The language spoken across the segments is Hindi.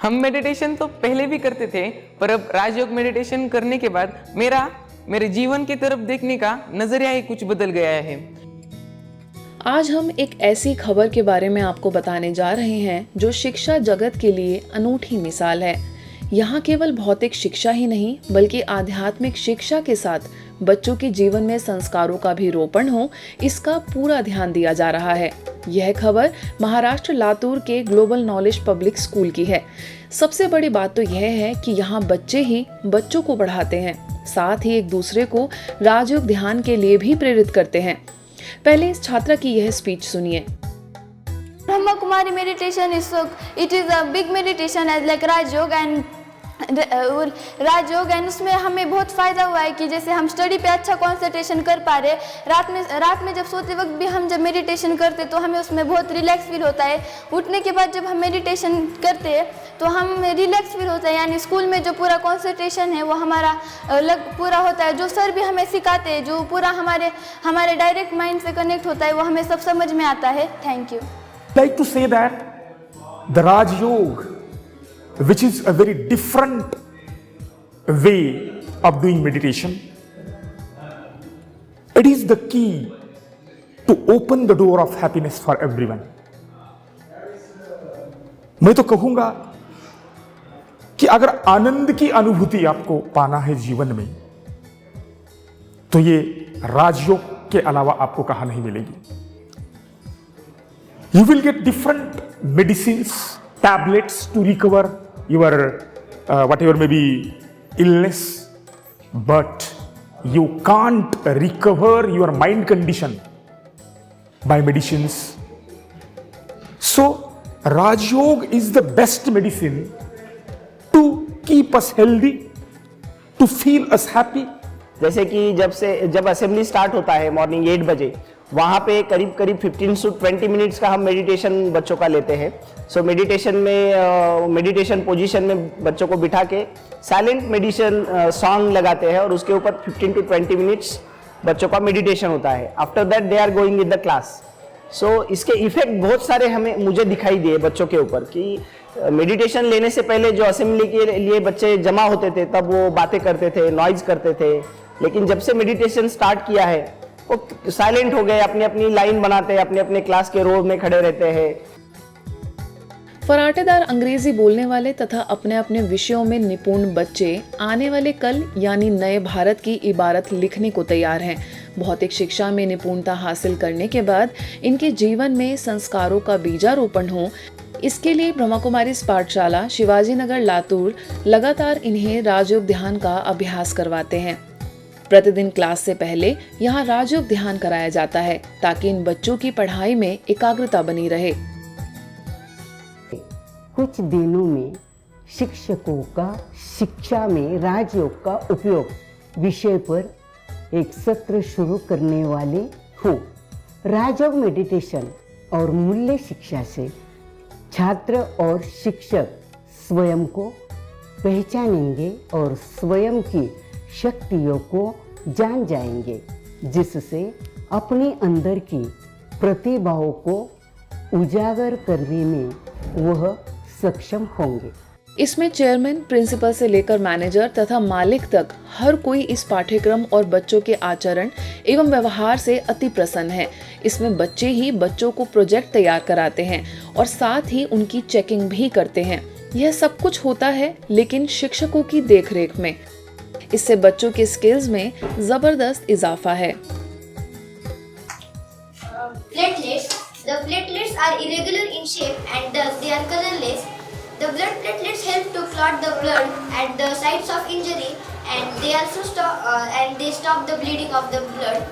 हम मेडिटेशन तो पहले भी करते थे, पर अब राजयोग मेडिटेशन करने के बाद मेरे जीवन की तरफ देखने का नजरिया ही कुछ बदल गया है। आज हम एक ऐसी खबर के बारे में आपको बताने जा रहे हैं जो शिक्षा जगत के लिए अनूठी मिसाल है। यहाँ केवल भौतिक शिक्षा ही नहीं बल्कि आध्यात्मिक शिक्षा के साथ बच्चों के जीवन में संस्कारों का भी रोपण हो, इसका पूरा ध्यान दिया जा रहा है। यह खबर महाराष्ट्र लातूर के ग्लोबल नॉलेज पब्लिक स्कूल की है। सबसे बड़ी बात तो यह है कि यहाँ बच्चे ही बच्चों को पढ़ाते हैं, साथ ही एक दूसरे को राजयोग ध्यान के लिए भी प्रेरित करते हैं। पहले इस छात्रा की यह स्पीच सुनिए। Brahma Kumari meditation it is a big meditation as like Raj Yoga and Rajyoga and उसमें हमें बहुत फ़ायदा हुआ है कि जैसे हम स्टडी पे अच्छा कंसंट्रेशन कर पा रहे। रात में जब सोते वक्त भी हम जब मेडिटेशन करते तो हमें उसमें बहुत रिलैक्स फील होता है। उठने के बाद जब हम मेडिटेशन करते हैं तो हम रिलैक्स फील होता है, यानी स्कूल में जो पूरा कंसंट्रेशन है वो हमारा पूरा होता है। जो सर भी हमें सिखाते हैं जो पूरा हमारे डायरेक्ट माइंड से कनेक्ट होता है वो हमें सब समझ में आता है। Thank you. Like to say that the Raj Yoga, which is a very different way of doing meditation, it is the key to open the door of happiness for everyone. मैं तो कहूंगा कि अगर आनंद की अनुभूति आपको पाना है जीवन में तो ये राजयोग के अलावा आपको कहां नहीं मिलेगी। You will get different medicines, tablets to recover your whatever may be illness, but you can't recover your mind condition by medicines. So Raj Yoga is the best medicine to keep us healthy, to feel us happy. जैसे कि जब असेंबली स्टार्ट होता है मॉर्निंग 8 बजे, वहाँ पे करीब 15 से 20 मिनट्स का हम मेडिटेशन बच्चों का लेते हैं। सो मेडिटेशन पोजीशन में बच्चों को बिठा के साइलेंट मेडिटेशन सॉन्ग लगाते हैं और उसके ऊपर 15 to 20 मिनट्स बच्चों का मेडिटेशन होता है। After that they are going in the class. So इसके इफेक्ट बहुत सारे मुझे दिखाई दिए बच्चों के ऊपर कि मेडिटेशन लेने से पहले जो असेंबली के लिए बच्चे जमा होते थे तब वो बातें करते थे, नॉइज करते थे, लेकिन जब से मेडिटेशन स्टार्ट किया है वो साइलेंट हो गए, अपनी अपनी लाइन बनाते हैं, अपने अपने क्लास के रो में खड़े रहते हैं। फराटेदार अंग्रेजी बोलने वाले तथा अपने अपने विषयों में निपुण बच्चे आने वाले कल यानी नए भारत की इबारत लिखने को तैयार हैं। भौतिक शिक्षा में निपुणता हासिल करने के बाद इनके जीवन में संस्कारों का बीजारोपण हो, इसके लिए ब्रह्मा कुमारी पाठशाला शिवाजी नगर लातूर लगातार इन्हें राजयोग ध्यान का अभ्यास करवाते हैं। प्रतिदिन क्लास से पहले यहाँ राजयोग ध्यान कराया जाता है ताकि इन बच्चों की पढ़ाई में एकाग्रता बनी रहे। कुछ दिनों में शिक्षकों का शिक्षा में राजयोग का उपयोग विषय पर एक सत्र शुरू करने वाले हूँ। राजयोग मेडिटेशन और मूल्य शिक्षा से छात्र और शिक्षक स्वयं को पहचानेंगे और स्वयं की शक्तियों को जान जाएंगे, जिससे अपने अंदर की प्रतिभाओं को उजागर करने में वह सक्षम होंगे। इसमें चेयरमैन, प्रिंसिपल से लेकर मैनेजर तथा मालिक तक हर कोई इस पाठ्यक्रम और बच्चों के आचरण एवं व्यवहार से अति प्रसन्न है। इसमें बच्चे ही बच्चों को प्रोजेक्ट तैयार कराते हैं और साथ ही उनकी चेकिंग भी करते हैं। यह सब कुछ होता है लेकिन शिक्षकों की देखरेख में। इससे बच्चों के स्किल्स में जबरदस्त इजाफा है। The platelets are irregular in shape and thus they are colorless. The blood platelets help to clot the blood at the sites of injury and they also stop the bleeding of the blood.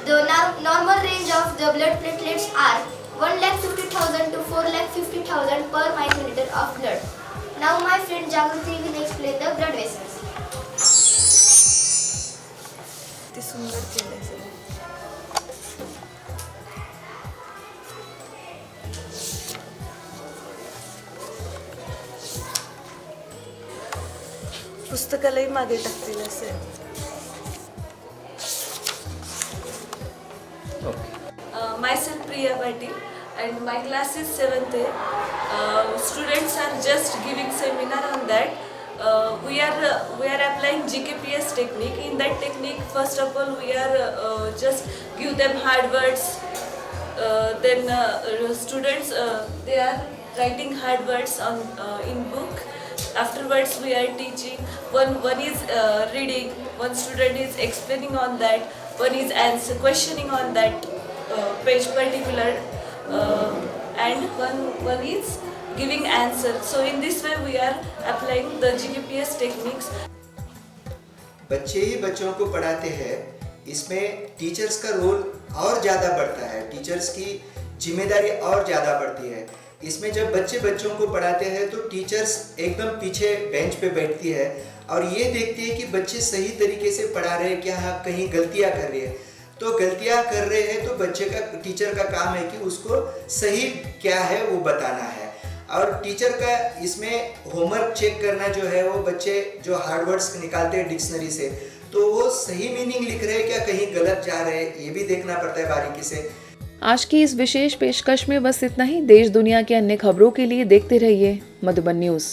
The normal range of the blood platelets are 1,50,000 to 4,50,000 per microliter of blood. Now my friend Jagruti will explain the blood vessels. पुस्तकालय मागे टाकतील असेल. Myself Priya Patil. and my class is 7th A. Students are just giving seminar on that. We are applying GKPS technique. In that technique, first of all, we are just give them hard words. Then students they are writing hard words on in book. Afterwards, we are teaching. One is reading. One student is explaining on that. One is questioning on that page particular, and one is giving answer. So in this way, we are applying the GKPS techniques. बच्चे ही बच्चों को पढ़ाते हैं, इसमें टीचर्स का रोल और ज़्यादा बढ़ता है, टीचर्स की जिम्मेदारी और ज़्यादा बढ़ती है। इसमें जब बच्चे बच्चों को पढ़ाते हैं तो टीचर्स एकदम पीछे बेंच पे बैठती है और ये देखती है कि बच्चे सही तरीके से पढ़ा रहे हैं क्या, कहीं गलतियाँ कर रहे हैं। तो गलतियाँ कर रहे हैं तो टीचर का काम है कि उसको सही क्या है वो बताना है, और टीचर का इसमें होमवर्क चेक करना जो है, वो बच्चे जो हार्ड वर्ड्स निकालते हैं डिक्शनरी से तो वो सही मीनिंग लिख रहे हैं क्या, कहीं गलत जा रहे हैं, ये भी देखना पड़ता है बारीकी से। आज की इस विशेष पेशकश में बस इतना ही। देश दुनिया की अन्य खबरों के लिए देखते रहिए मधुबन न्यूज़।